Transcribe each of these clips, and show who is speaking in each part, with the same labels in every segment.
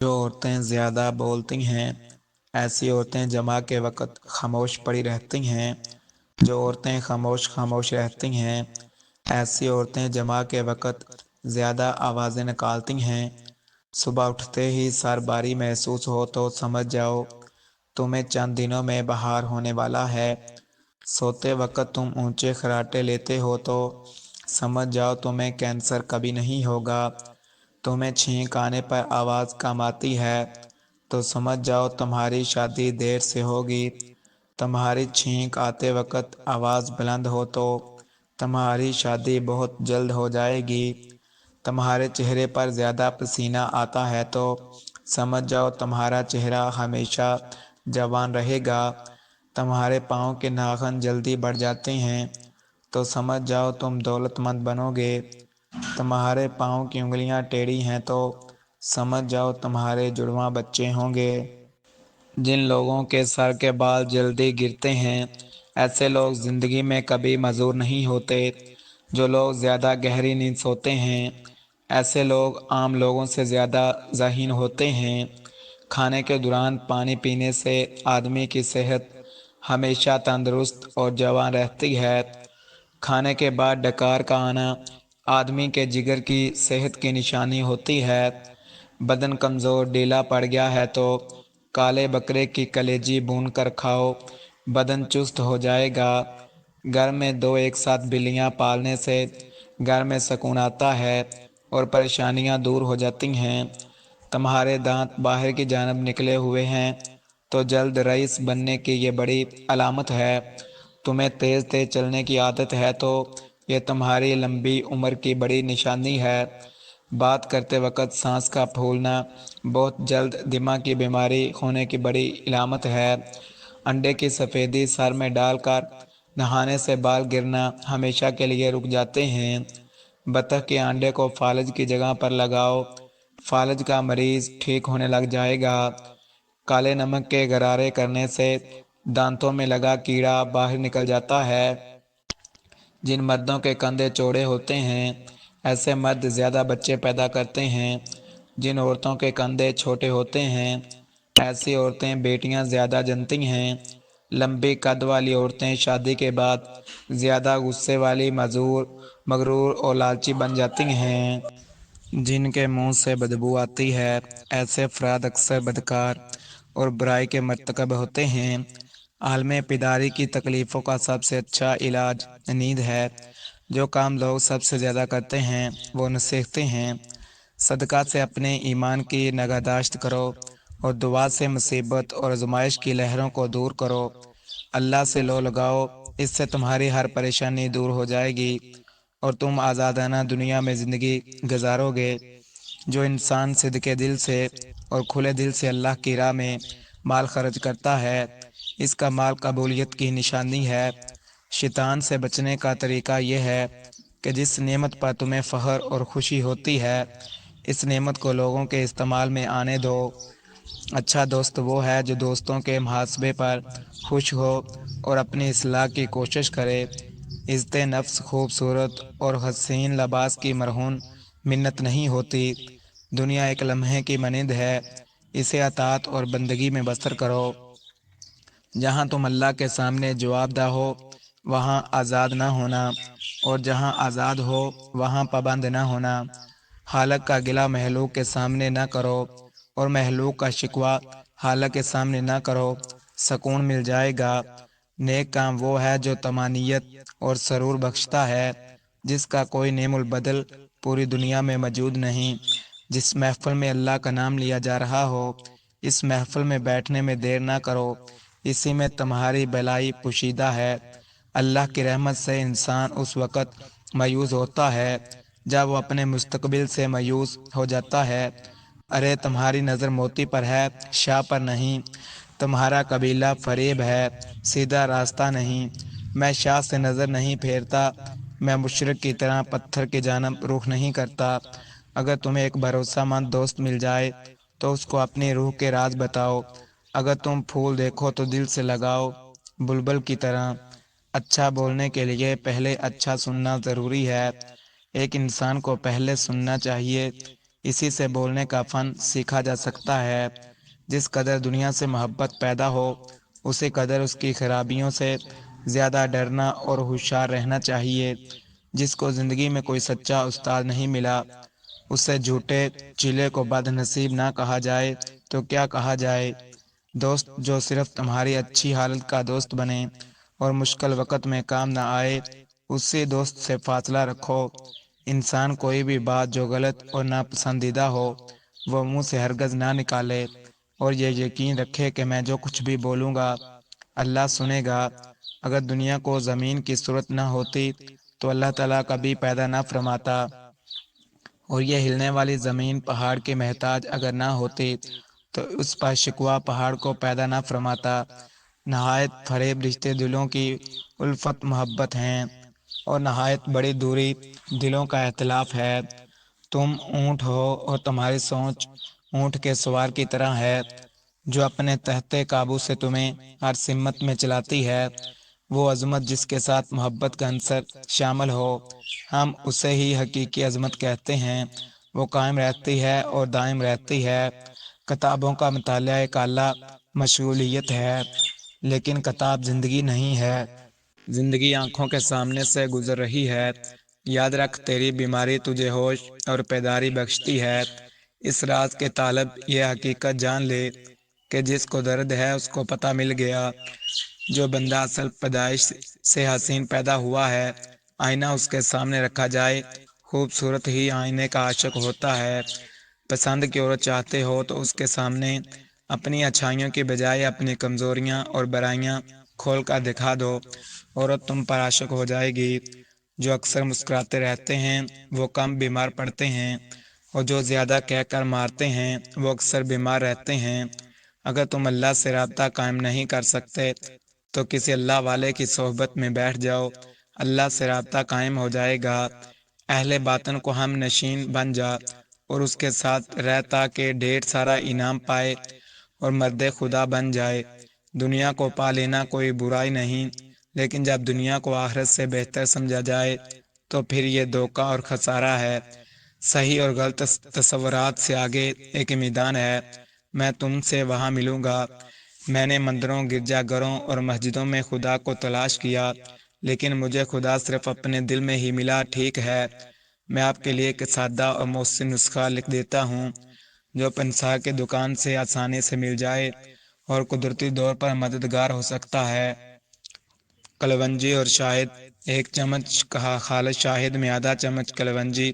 Speaker 1: جو عورتیں زیادہ بولتی ہیں ایسی عورتیں جمع کے وقت خاموش پڑی رہتی ہیں۔ جو عورتیں خاموش خاموش رہتی ہیں ایسی عورتیں جمع کے وقت زیادہ آوازیں نکالتی ہیں۔ صبح اٹھتے ہی سر باری محسوس ہو تو سمجھ جاؤ تمہیں چند دنوں میں بہار ہونے والا ہے۔ سوتے وقت تم اونچے خراٹے لیتے ہو تو سمجھ جاؤ تمہیں کینسر کبھی نہیں ہوگا۔ تمہیں چھینک آنے پر آواز کم آتی ہے تو سمجھ جاؤ تمہاری شادی دیر سے ہوگی۔ تمہاری چھینک آتے وقت آواز بلند ہو تو تمہاری شادی بہت جلد ہو جائے گی۔ تمہارے چہرے پر زیادہ پسینہ آتا ہے تو سمجھ جاؤ تمہارا چہرہ ہمیشہ جوان رہے گا۔ تمہارے پاؤں کے ناخن جلدی بڑھ جاتے ہیں تو سمجھ جاؤ تم دولت مند بنو گے۔ تمہارے پاؤں کی انگلیاں ٹیڑھی ہیں تو سمجھ جاؤ تمہارے جڑواں بچے ہوں گے۔ جن لوگوں کے سر کے بال جلدی گرتے ہیں ایسے لوگ زندگی میں کبھی معذور نہیں ہوتے۔ جو لوگ زیادہ گہری نیند سوتے ہیں ایسے لوگ عام لوگوں سے زیادہ ذہین ہوتے ہیں۔ کھانے کے دوران پانی پینے سے آدمی کی صحت ہمیشہ تندرست اور جوان رہتی ہے۔ کھانے کے بعد ڈکار کا آنا آدمی کے جگر کی صحت کی نشانی ہوتی ہے۔ بدن کمزور ڈھیلا پڑ گیا ہے تو کالے بکرے کی کلیجی بھون کر کھاؤ، بدن چست ہو جائے گا۔ گھر میں دو ایک ساتھ بلیاں پالنے سے گھر میں سکون آتا ہے اور پریشانیاں دور ہو جاتی ہیں۔ تمہارے دانت باہر کی جانب نکلے ہوئے ہیں تو جلد رئیس بننے کی یہ بڑی علامت ہے۔ تمہیں تیز تیز چلنے کی عادت ہے تو یہ تمہاری لمبی عمر کی بڑی نشانی ہے۔ بات کرتے وقت سانس کا پھولنا بہت جلد دماغ کی بیماری ہونے کی بڑی علامت ہے۔ انڈے کی سفیدی سر میں ڈال کر نہانے سے بال گرنا ہمیشہ کے لیے رک جاتے ہیں۔ بطخ کے انڈے کو فالج کی جگہ پر لگاؤ، فالج کا مریض ٹھیک ہونے لگ جائے گا۔ کالے نمک کے غرارے کرنے سے دانتوں میں لگا کیڑا باہر نکل جاتا ہے۔ جن مردوں کے کندھے چوڑے ہوتے ہیں ایسے مرد زیادہ بچے پیدا کرتے ہیں۔ جن عورتوں کے کندھے چھوٹے ہوتے ہیں ایسی عورتیں بیٹیاں زیادہ جنتی ہیں۔ لمبی قد والی عورتیں شادی کے بعد زیادہ غصے والی، مغرور اور لالچی بن جاتی ہیں۔ جن کے منہ سے بدبو آتی ہے ایسے افراد اکثر بدکار اور برائی کے مرتکب ہوتے ہیں۔ عالم بیداری کی تکلیفوں کا سب سے اچھا علاج نیند ہے۔ جو کام لوگ سب سے زیادہ کرتے ہیں وہ نصیحتیں ہیں۔ صدقہ سے اپنے ایمان کی نگہداشت کرو اور دعا سے مصیبت اور آزمائش کی لہروں کو دور کرو۔ اللہ سے لو لگاؤ، اس سے تمہاری ہر پریشانی دور ہو جائے گی اور تم آزادانہ دنیا میں زندگی گزارو گے۔ جو انسان صدقے دل سے اور کھلے دل سے اللہ کی راہ میں مال خرچ کرتا ہے اس کا مال قبولیت کی نشانی ہے۔ شیطان سے بچنے کا طریقہ یہ ہے کہ جس نعمت پر تمہیں فخر اور خوشی ہوتی ہے اس نعمت کو لوگوں کے استعمال میں آنے دو۔ اچھا دوست وہ ہے جو دوستوں کے محاسبے پر خوش ہو اور اپنی اصلاح کی کوشش کرے۔ عزت نفس خوبصورت اور حسین لباس کی مرہون منت نہیں ہوتی۔ دنیا ایک لمحے کی مانند ہے، اسے اطاعت اور بندگی میں بسر کرو۔ جہاں تم اللہ کے سامنے جواب دہ ہو وہاں آزاد نہ ہونا، اور جہاں آزاد ہو وہاں پابند نہ ہونا۔ خالق کا گلہ مخلوق کے سامنے نہ کرو اور مخلوق کا شکوہ خالق کے سامنے نہ کرو، سکون مل جائے گا۔ نیک کام وہ ہے جو طمانینت اور سرور بخشتا ہے، جس کا کوئی نعم البدل پوری دنیا میں موجود نہیں۔ جس محفل میں اللہ کا نام لیا جا رہا ہو اس محفل میں بیٹھنے میں دیر نہ کرو، اسی میں تمہاری بھلائی پوشیدہ ہے۔ اللہ کی رحمت سے انسان اس وقت مایوس ہوتا ہے جب وہ اپنے مستقبل سے مایوس ہو جاتا ہے۔ ارے تمہاری نظر موتی پر ہے، شاہ پر نہیں۔ تمہارا قبیلہ فریب ہے، سیدھا راستہ نہیں۔ میں شاہ سے نظر نہیں پھیرتا، میں مشرق کی طرح پتھر کی جانب رخ نہیں کرتا۔ اگر تمہیں ایک بھروسہ مند دوست مل جائے تو اس کو اپنی روح کے راز بتاؤ۔ اگر تم پھول دیکھو تو دل سے لگاؤ، بلبل کی طرح۔ اچھا بولنے کے لیے پہلے اچھا سننا ضروری ہے۔ ایک انسان کو پہلے سننا چاہیے اسی سے بولنے کا فن سیکھا جا سکتا ہے۔ جس قدر دنیا سے محبت پیدا ہو اسی قدر اس کی خرابیوں سے زیادہ ڈرنا اور ہوشیار رہنا چاہیے۔ جس کو زندگی میں کوئی سچا استاد نہیں ملا اسے جھوٹے چیلے کو بد نصیب نہ کہا جائے تو کیا کہا جائے۔ دوست جو صرف تمہاری اچھی حالت کا دوست بنے اور مشکل وقت میں کام نہ آئے اسی دوست سے فاصلہ رکھو۔ انسان کوئی بھی بات جو غلط اور ناپسندیدہ ہو وہ منہ سے ہرگز نہ نکالے، اور یہ یقین رکھے کہ میں جو کچھ بھی بولوں گا اللہ سنے گا۔ اگر دنیا کو زمین کی صورت نہ ہوتی تو اللہ تعالیٰ کبھی پیدا نہ فرماتا، اور یہ ہلنے والی زمین پہاڑ کے محتاج اگر نہ ہوتی تو اس پر شکوہ پہاڑ کو پیدا نہ فرماتا۔ نہایت فریب رشتے دلوں کی الفت محبت ہیں، اور نہایت بڑی دوری دلوں کا اختلاف ہے۔ تم اونٹ ہو اور تمہاری سوچ اونٹ کے سوار کی طرح ہے، جو اپنے تحت قابو سے تمہیں ہر سمت میں چلاتی ہے۔ وہ عظمت جس کے ساتھ محبت کا عنصر شامل ہو ہم اسے ہی حقیقی عظمت کہتے ہیں۔ وہ قائم رہتی ہے اور دائم رہتی ہے۔ کتابوں کا مطالعہ ایک اعلیٰ مشغولیت ہے، لیکن کتاب زندگی نہیں ہے۔ زندگی آنکھوں کے سامنے سے گزر رہی ہے۔ یاد رکھ تیری بیماری تجھے ہوش اور بیداری بخشتی ہے۔ اس راز کے طالب یہ حقیقت جان لے کہ جس کو درد ہے اس کو پتہ مل گیا۔ جو بندہ اصل پیدائش سے حسین پیدا ہوا ہے آئینہ اس کے سامنے رکھا جائے خوبصورت ہی آئینے کا عاشق ہوتا ہے۔ پسند کی عورت چاہتے ہو تو اس کے سامنے اپنی اچھائیوں کی بجائے اپنی کمزوریاں اور برائیاں کھول کر دکھا دو، عورت تم پر عاشق ہو جائے گی۔ جو اکثر مسکراتے رہتے ہیں وہ کم بیمار پڑتے ہیں، اور جو زیادہ کہہ کر مارتے ہیں وہ اکثر بیمار رہتے ہیں۔ اگر تم اللہ سے رابطہ قائم نہیں کر سکتے تو کسی اللہ والے کی صحبت میں بیٹھ جاؤ، اللہ سے رابطہ قائم ہو جائے گا۔ اہل باطن کو ہم نشین بن جا اور اس کے ساتھ رہ تاکہ ڈھیر سارا انعام پائے اور مرد خدا بن جائے۔ دنیا کو پا لینا کوئی برائی نہیں، لیکن جب دنیا کو آخرت سے بہتر سمجھا جائے تو پھر یہ دھوکہ اور خسارہ ہے۔ صحیح اور غلط تصورات سے آگے ایک میدان ہے، میں تم سے وہاں ملوں گا۔ میں نے مندروں، گرجا گھروں اور مسجدوں میں خدا کو تلاش کیا، لیکن مجھے خدا صرف اپنے دل میں ہی ملا۔ ٹھیک ہے، میں آپ کے لیے ایک سادہ اور مؤثر نسخہ لکھ دیتا ہوں جو پنسار کی دکان سے آسانی سے مل جائے اور قدرتی طور پر مددگار ہو سکتا ہے۔ کلونجی اور شہد، ایک چمچ خالص شہد میں آدھا چمچ کلونجی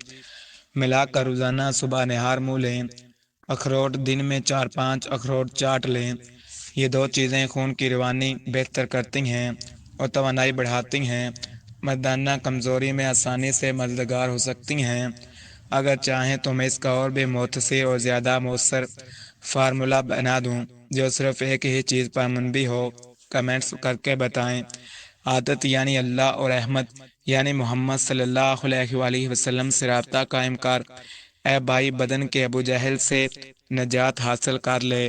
Speaker 1: ملا کر روزانہ صبح نہار منہ لیں۔ اخروٹ، دن میں 4-5 اخروٹ چاٹ لیں۔ یہ دو چیزیں خون کی روانی بہتر کرتی ہیں اور توانائی بڑھاتی ہیں، مردانہ کمزوری میں آسانی سے مددگار ہو سکتی ہیں۔ اگر چاہیں تو میں اس کا اور بھی مختصر اور زیادہ مؤثر فارمولہ بنا دوں جو صرف ایک ہی چیز پر منحصر ہو۔ کمنٹس کر کے بتائیں۔ عادت یعنی اللہ اور احمد یعنی محمد صلی اللہ علیہ وآلہ وسلم سے رابطہ قائم کر، اے بھائی بدن کے ابو جہل سے نجات حاصل کر لے۔